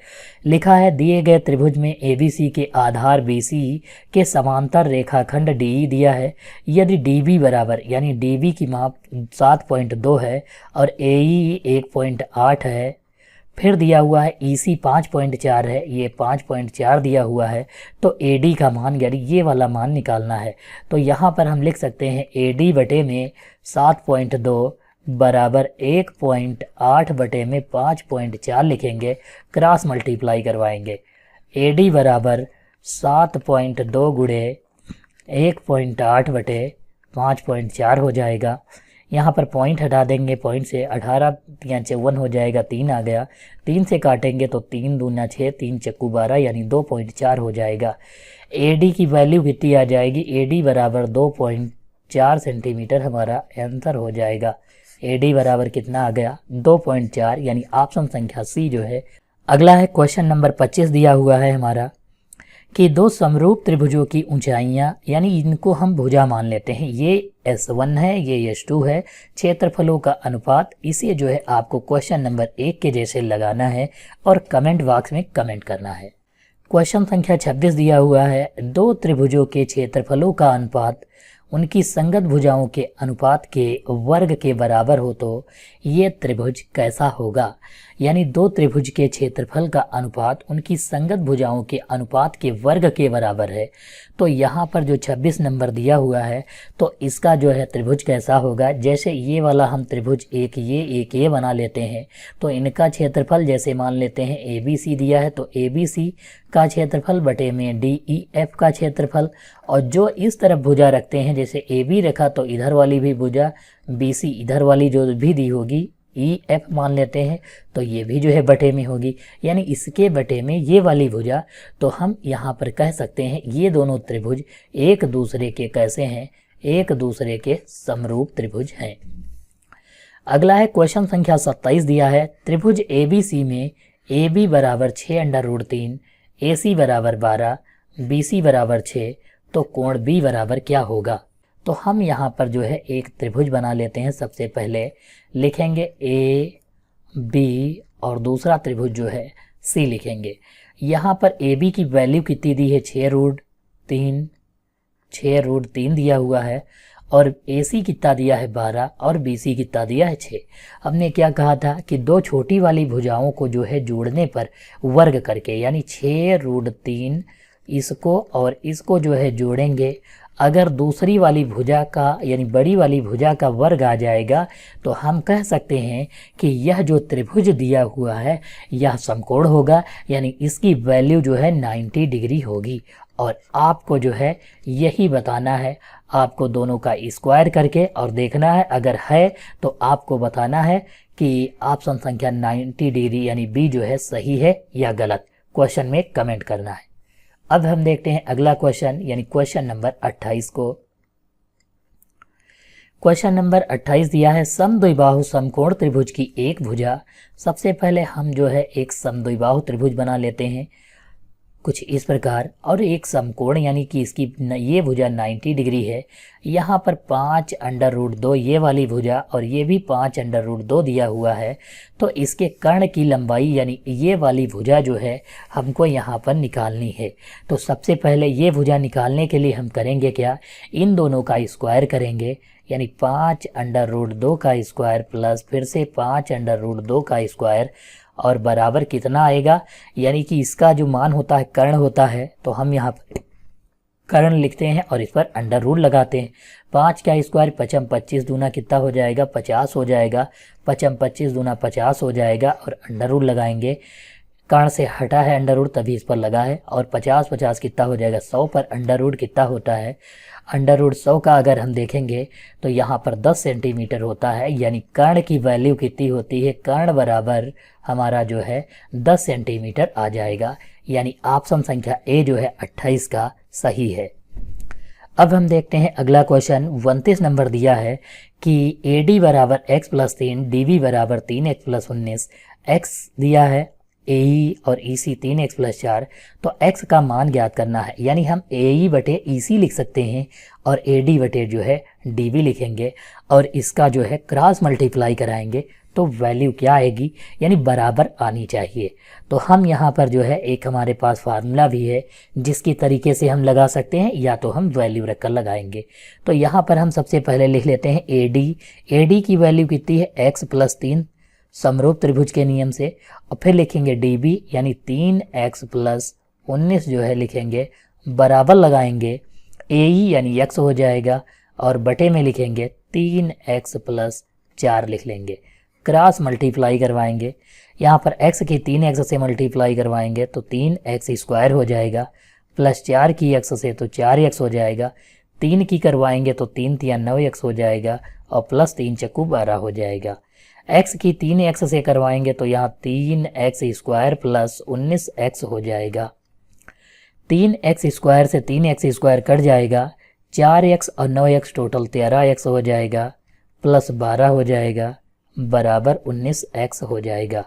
लिखा है दिए गए त्रिभुज में ABC के आधार BC के समांतर रेखाखंड DE दिया है, यदि DB बराबर, यानी DB की माप 7.2 है और AE 1.8 है, फिर दिया हुआ है EC 5.4 है, ये 5.4 दिया हुआ है, तो AD का मान, यानी ये वाला मान निकालना है। तो यहाँ पर हम लिख सकते हैं AD बटे में 7.2 बराबर 1.8 बटे में 5.4 लिखेंगे, क्रॉस मल्टीप्लाई करवाएंगे। AD बराबर 7.2 गुणे 1.8 बटे 5.4 हो जाएगा। यहाँ पर पॉइंट हटा देंगे, पॉइंट से 18 या 54 हो जाएगा, 3 आ गया। 3 से काटेंगे तो 3 दूना 6, 3 चक्कू 12, यानी 2.4 हो जाएगा। AD की वैल्यू कितनी आ जाएगी, AD बराबर 2.4 सेंटीमीटर हमारा आंसर हो जाएगा। AD बराबर कितना आ गया 2.4, यानी ऑप्शन संख्या सी जो है। अगला है क्वेश्चन नंबर 25 दिया हुआ है हमारा कि दो समरूप त्रिभुजों की ऊंचाइयां, यानी इनको हम भुजा मान लेते हैं, ये S1 है, ये S2 है, क्षेत्रफलों का अनुपात, इसे जो है आपको क्वेश्चन नंबर 1 के जैसे लगाना है और कमेंट बॉक्स में कमेंट करना है। क्वेश्चन संख्या 26 दिया हुआ है, दो त्रिभुजों के क्षेत्रफलों का अनुपात उनकी संगत भुजाओं के अनुपात के वर्ग के बराबर हो तो ये त्रिभुज कैसा होगा। यानी दो त्रिभुज के क्षेत्रफल का अनुपात उनकी संगत भुजाओं के अनुपात के वर्ग के बराबर है। तो यहाँ पर जो 26 नंबर दिया हुआ है तो इसका जो है त्रिभुज कैसा होगा, जैसे ये वाला हम त्रिभुज एक ये बना लेते हैं तो इनका क्षेत्रफल जैसे मान लेते हैं ABC दिया है तो ABC का क्षेत्रफल बटे में DEF का क्षेत्रफल, और जो इस तरफ भुजा रखते हैं जैसे AB रखा तो इधर वाली भी भुजा BC इधर वाली जो भी दी होगी EF मान लेते हैं तो ये भी जो है बटे में होगी, यानी इसके बटे में ये वाली भुजा। तो हम यहाँ पर कह सकते हैं ये दोनों त्रिभुज एक दूसरे के कैसे हैं, एक दूसरे के समरूप त्रिभुज हैं। अगला है क्वेश्चन संख्या 27 दिया है, त्रिभुज ABC में AB बराबर 6√3, AC बराबर 12, BC बराबर 6, तो कोण B बराबर क्या होगा। तो हम यहाँ पर जो है एक त्रिभुज बना लेते हैं। सबसे पहले लिखेंगे AB और दूसरा त्रिभुज जो है C लिखेंगे। यहाँ पर AB की वैल्यू कितनी दी है 6√3 दिया हुआ है, और AC कितना दिया है 12 और BC कितना दिया है 6। हमने क्या कहा था कि दो छोटी वाली भुजाओं को जो है जोड़ने पर वर्ग करके, यानी 6√3 इसको और इसको जो है जोड़ेंगे, अगर दूसरी वाली भुजा का यानी बड़ी वाली भुजा का वर्ग आ जाएगा तो हम कह सकते हैं कि यह जो त्रिभुज दिया हुआ है यह समकोण होगा, यानी इसकी वैल्यू जो है 90 डिग्री होगी। और आपको जो है यही बताना है, आपको दोनों का स्क्वायर करके और देखना है, अगर है तो आपको बताना है कि ऑप्शन संख्या 90 डिग्री यानी बी जो है सही है या गलत, क्वेश्चन में कमेंट करना है। अब हम देखते हैं अगला क्वेश्चन यानी क्वेश्चन नंबर 28 को। क्वेश्चन नंबर 28 दिया है, समद्विबाहु समकोण त्रिभुज की एक भुजा। सबसे पहले हम जो है एक समद्विबाहु त्रिभुज बना लेते हैं कुछ इस प्रकार, और एक समकोण यानी कि इसकी ये भुजा 90 डिग्री है। यहाँ पर 5√2 ये वाली भुजा और ये भी 5√2 दिया हुआ है। तो इसके कर्ण की लंबाई यानी ये वाली भुजा जो है हमको यहाँ पर निकालनी है। तो सबसे पहले ये भुजा निकालने के लिए हम करेंगे क्या, इन दोनों का स्क्वायर करेंगे, यानी 5√2 का स्क्वायर प्लस फिर से 5√2 का स्क्वायर, और बराबर कितना आएगा, यानी कि इसका जो मान होता है कर्ण होता है, तो हम यहाँ पर कर्ण लिखते हैं और इस पर अंडर रूट लगाते हैं। 5 का स्क्वायर 5 25 दूना कितना हो जाएगा 50 हो जाएगा, 5 25 दूना 50 हो जाएगा, और अंडर रूट लगाएंगे। कर्ण से हटा है अंडर रूट तभी इस पर लगा है, और 50 50 कितना हो जाएगा 100 पर अंडर रूट कितना होता है, अंडर रूट 100 का अगर हम देखेंगे तो यहाँ पर 10 सेंटीमीटर होता है, यानी कर्ण की वैल्यू कितनी होती है, कर्ण बराबर हमारा जो है 10 सेंटीमीटर आ जाएगा, यानी ऑप्शन संख्या ए जो है 28 का सही है। अब हम देखते हैं अगला क्वेश्चन 29 नंबर दिया है कि AD बराबर x + 3, DB बराबर 3x + 19, x दिया है AE और EC 3x + 4, तो x का मान ज्ञात करना है, यानी हम AE बटे EC लिख सकते हैं और AD बटे जो है DB लिखेंगे, और इसका जो है क्रॉस मल्टीप्लाई कराएंगे तो वैल्यू क्या आएगी, यानी बराबर आनी चाहिए। तो हम यहाँ पर जो है एक हमारे पास फार्मूला भी है जिसकी तरीके से हम लगा सकते हैं, या तो हम वैल्यू रखकर लगाएंगे। तो यहाँ पर हम सबसे पहले लिख लेते हैं AD की वैल्यू कितनी है x + 3 समरूप त्रिभुज के नियम से, और फिर लिखेंगे DB यानी 3x + 19 जो है लिखेंगे, बराबर लगाएंगे AE यानी x हो जाएगा, और बटे में लिखेंगे 3x + 4 लिख लेंगे, क्रॉस मल्टीप्लाई करवाएंगे। यहाँ पर x की 3x से मल्टीप्लाई करवाएंगे तो 3x² हो जाएगा, प्लस 4 की x से तो 4x हो जाएगा, 3 की करवाएंगे तो 3 × 9x हो जाएगा, और प्लस 3 × 12 हो जाएगा। x की 3x से करवाएंगे तो यहाँ 3x² प्लस 19x हो जाएगा, 3x² से 3x² कट जाएगा, 4x और 9x टोटल 13x हो जाएगा, प्लस 12 हो जाएगा बराबर 19x हो जाएगा।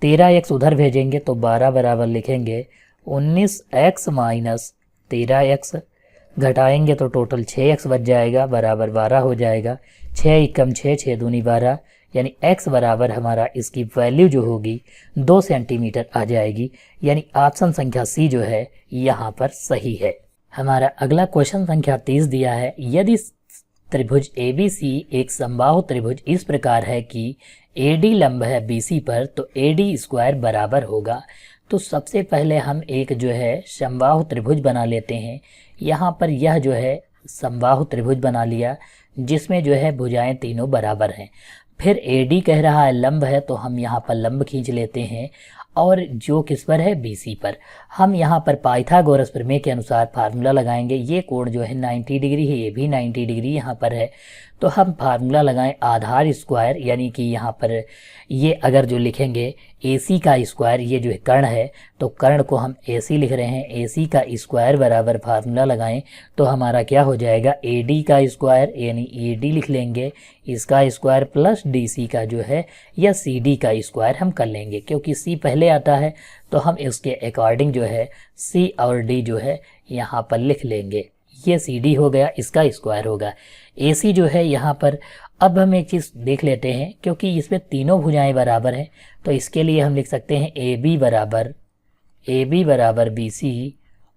13x उधर भेजेंगे तो 12 बराबर लिखेंगे 19x माइनस 13x, घटाएंगे तो टोटल 6x बच जाएगा बराबर 12 हो जाएगा। 6 एकम 6, 6 दूनी 12, यानी x बराबर हमारा इसकी वैल्यू जो होगी 2 सेंटीमीटर आ जाएगी। यानी ऑप्शन संख्या सी जो है यहाँ पर सही है। हमारा अगला क्वेश्चन संख्या 30 दिया है, यदि त्रिभुज ABC एक समबाहु त्रिभुज इस प्रकार है कि AD लंब है BC पर तो AD स्क्वायर बराबर होगा। तो सबसे पहले हम एक जो है समबाहु त्रिभुज बना लेते हैं। यहाँ पर यह जो है समबाहु त्रिभुज बना लिया जिसमें जो है भुजाएं तीनों बराबर हैं। फिर AD कह रहा है लंब है तो हम यहाँ पर लंब खींच लेते हैं और जो किस पर है BC पर। हम यहाँ पर पाइथागोरस प्रमेय के अनुसार फार्मूला लगाएंगे। ये कोण जो है 90 डिग्री है, ये भी 90 डिग्री यहाँ पर है। तो हम फार्मूला लगाएं आधार स्क्वायर, यानी कि यहाँ पर ये अगर जो लिखेंगे AC का स्क्वायर, ये जो है कर्ण है तो कर्ण को हम AC लिख रहे हैं। AC का स्क्वायर बराबर फार्मूला लगाएं तो हमारा क्या हो जाएगा AD का स्क्वायर, यानी AD लिख लेंगे इसका स्क्वायर प्लस DC का जो है या CD का स्क्वायर हम कर लेंगे। क्योंकि C पहले आता है तो हम इसके अकॉर्डिंग जो है C और D जो है यहाँ पर लिख लेंगे। ये CD हो गया, इसका स्क्वायर होगा। AC जो है यहाँ पर, अब हम एक चीज़ देख लेते हैं क्योंकि इसमें तीनों भुजाएं बराबर हैं तो इसके लिए हम लिख सकते हैं AB बराबर BC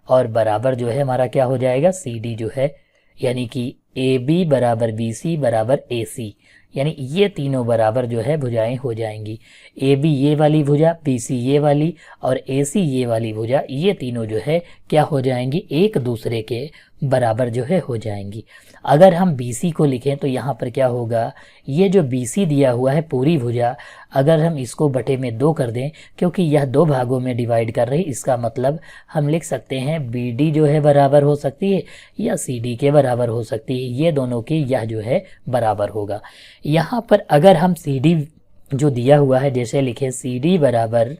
और बराबर जो है हमारा क्या हो जाएगा CD जो है, यानी कि AB बराबर BC बराबर AC, यानी ये तीनों बराबर जो है भुजाएं हो जाएंगी। AB ये वाली भुजा, BC ये वाली और AC ये वाली भुजा, ये तीनों जो है क्या हो जाएंगी एक दूसरे के बराबर जो है हो जाएंगी। अगर हम BC को लिखें तो यहाँ पर क्या होगा, ये जो BC दिया हुआ है पूरी भुजा, अगर हम इसको बटे में 2 कर दें क्योंकि यह 2 भागों में डिवाइड कर रही, इसका मतलब हम लिख सकते हैं BD जो है बराबर हो सकती है या CD के बराबर हो सकती है। ये दोनों की यह जो है बराबर होगा। यहाँ पर अगर हम CD जो दिया हुआ है जैसे लिखे CD बराबर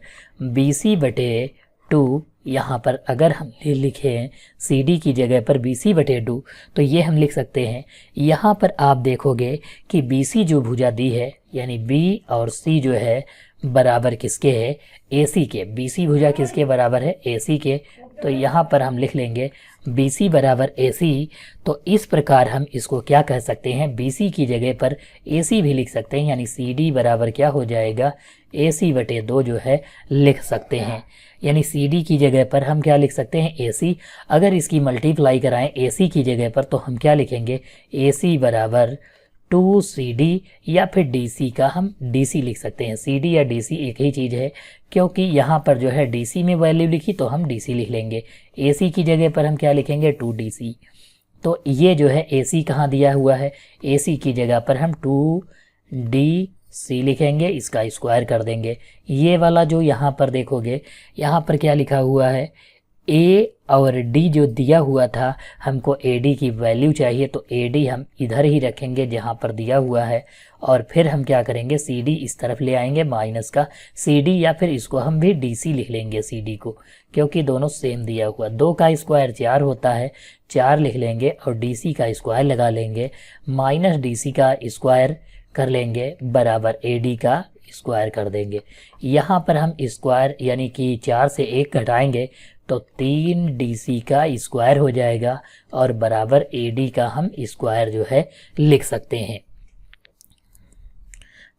BC बटे 2, यहाँ पर अगर हम लिखें CD की जगह पर BC बटे 2 तो ये हम लिख सकते हैं। यहाँ पर आप देखोगे कि BC जो भुजा दी है यानी B और C जो है बराबर किसके है, AC के। BC भुजा किसके बराबर है, AC के। तो यहाँ पर हम लिख लेंगे BC बराबर AC। तो इस प्रकार हम इसको क्या कह सकते हैं, BC की जगह पर AC भी लिख सकते हैं, यानी CD बराबर क्या हो जाएगा AC बटे 2 जो है लिख सकते हैं। यानी CD की जगह पर हम क्या लिख सकते हैं AC। अगर इसकी मल्टीप्लाई कराएं AC की जगह पर तो हम क्या लिखेंगे AC बराबर 2CD या फिर DC का हम DC लिख सकते हैं। CD या DC एक ही चीज़ है क्योंकि यहाँ पर जो है DC में वैल्यू लिखी तो हम DC लिख लेंगे। AC की जगह पर हम क्या लिखेंगे 2DC। तो ये जो है AC कहाँ दिया हुआ है, AC की जगह पर हम 2DC लिखेंगे, इसका स्क्वायर कर देंगे। ये वाला जो यहाँ पर देखोगे यहाँ पर क्या लिखा हुआ है A और D जो दिया हुआ था, हमको AD की वैल्यू चाहिए तो AD हम इधर ही रखेंगे जहाँ पर दिया हुआ है और फिर हम क्या करेंगे CD इस तरफ ले आएंगे माइनस का CD, या फिर इसको हम भी DC लिख लेंगे CD को क्योंकि दोनों सेम दिया हुआ। 2 का स्क्वायर 4 होता है, 4 लिख लेंगे और DC का स्क्वायर लगा लेंगे माइनस DC का स्क्वायर कर लेंगे बराबर AD का स्क्वायर कर देंगे। यहाँ पर हम स्क्वायर यानी कि 4 से 1 घटाएंगे तो 3DC का स्क्वायर हो जाएगा और बराबर AD का हम स्क्वायर जो है लिख सकते हैं।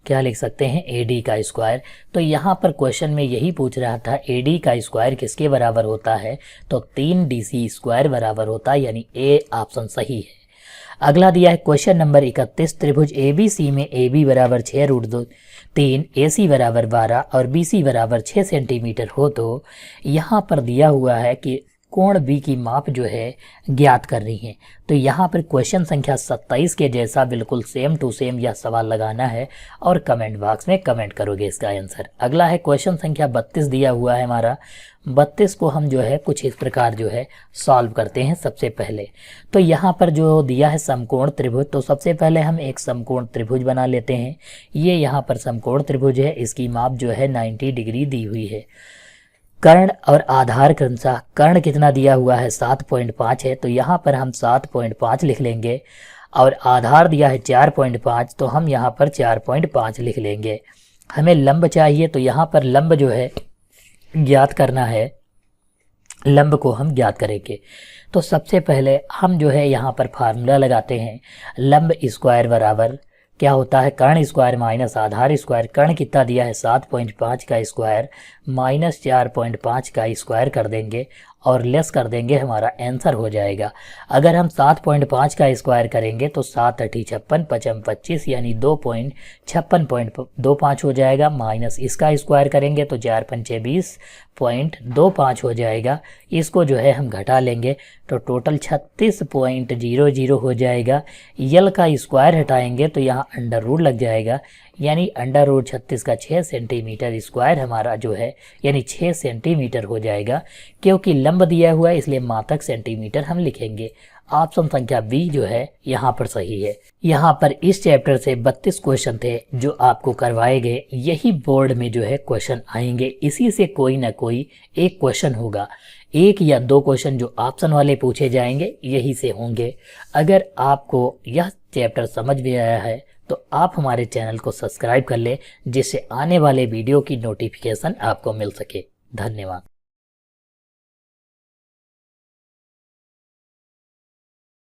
क्या लिख सकते हैं AD का स्क्वायर। तो यहाँ पर क्वेश्चन में यही पूछ रहा था AD का स्क्वायर किसके बराबर होता है, तो 3DC स्क्वायर बराबर होता है, यानी A ऑप्शन सही है। अगला दिया है क्वेश्चन नंबर 31, त्रिभुज ABC में AB बराबर 6√3, AC बराबर 12 और BC बराबर 6 सेंटीमीटर हो तो यहाँ पर दिया हुआ है कि कोण B की माप जो है ज्ञात करनी है। तो यहाँ पर क्वेश्चन संख्या 27 के जैसा बिल्कुल सेम टू सेम यह सवाल लगाना है और कमेंट बॉक्स में कमेंट करोगे इसका आंसर। अगला है क्वेश्चन संख्या 32 दिया हुआ है हमारा। 32 को हम जो है कुछ इस प्रकार जो है सॉल्व करते हैं। सबसे पहले तो यहाँ पर जो दिया है समकोण त्रिभुज, तो सबसे पहले हम एक समकोण त्रिभुज बना लेते हैं। ये यहाँ पर समकोण त्रिभुज है, इसकी माप जो है 90 डिग्री दी हुई है। कर्ण और आधार क्रमशः, कर्ण कितना दिया हुआ है 7.5 है तो यहाँ पर हम 7.5 लिख लेंगे और आधार दिया है 4.5, तो हम यहाँ पर 4.5 लिख लेंगे। हमें लंब चाहिए, तो यहाँ पर लंब जो है ज्ञात करना है, लंब को हम ज्ञात करेंगे। तो सबसे पहले हम जो है यहाँ पर फार्मूला लगाते हैं। लंब स्क्वायर बराबर क्या होता है, कर्ण स्क्वायर माइनस आधार स्क्वायर। कर्ण कितना दिया है 7.5 का स्क्वायर माइनस 4.5 का स्क्वायर कर देंगे और लेस कर देंगे, हमारा आंसर हो जाएगा। अगर हम 7.5 का स्क्वायर करेंगे तो 7 × 8 = 56, 5 × 25 यानी 2.5625 हो जाएगा। माइनस इसका स्क्वायर करेंगे तो 4 × 5 = 20.25 हो जाएगा। इसको जो है हम घटा लेंगे तो टोटल 36.00 हो जाएगा। यल का स्क्वायर हटाएंगे तो यहाँ अंडर रूट लग जाएगा, यानी अंडर रूट 36 का 6 सेंटीमीटर स्क्वायर हमारा जो है यानी 6 सेंटीमीटर हो जाएगा। क्योंकि लंब दिया हुआ है इसलिए मात्रक सेंटीमीटर हम लिखेंगे। ऑप्शन संख्या बी जो है यहाँ पर सही है। यहाँ पर इस चैप्टर से 32 क्वेश्चन थे जो आपको करवाए गए। यही बोर्ड में जो है क्वेश्चन आएंगे, इसी से कोई ना कोई एक क्वेश्चन होगा। 1 या 2 क्वेश्चन जो ऑप्शन वाले पूछे जाएंगे यही से होंगे। अगर आपको यह चैप्टर समझ में आया है तो आप हमारे चैनल को सब्सक्राइब कर लें, जिससे आने वाले वीडियो की नोटिफिकेशन आपको मिल सके। धन्यवाद।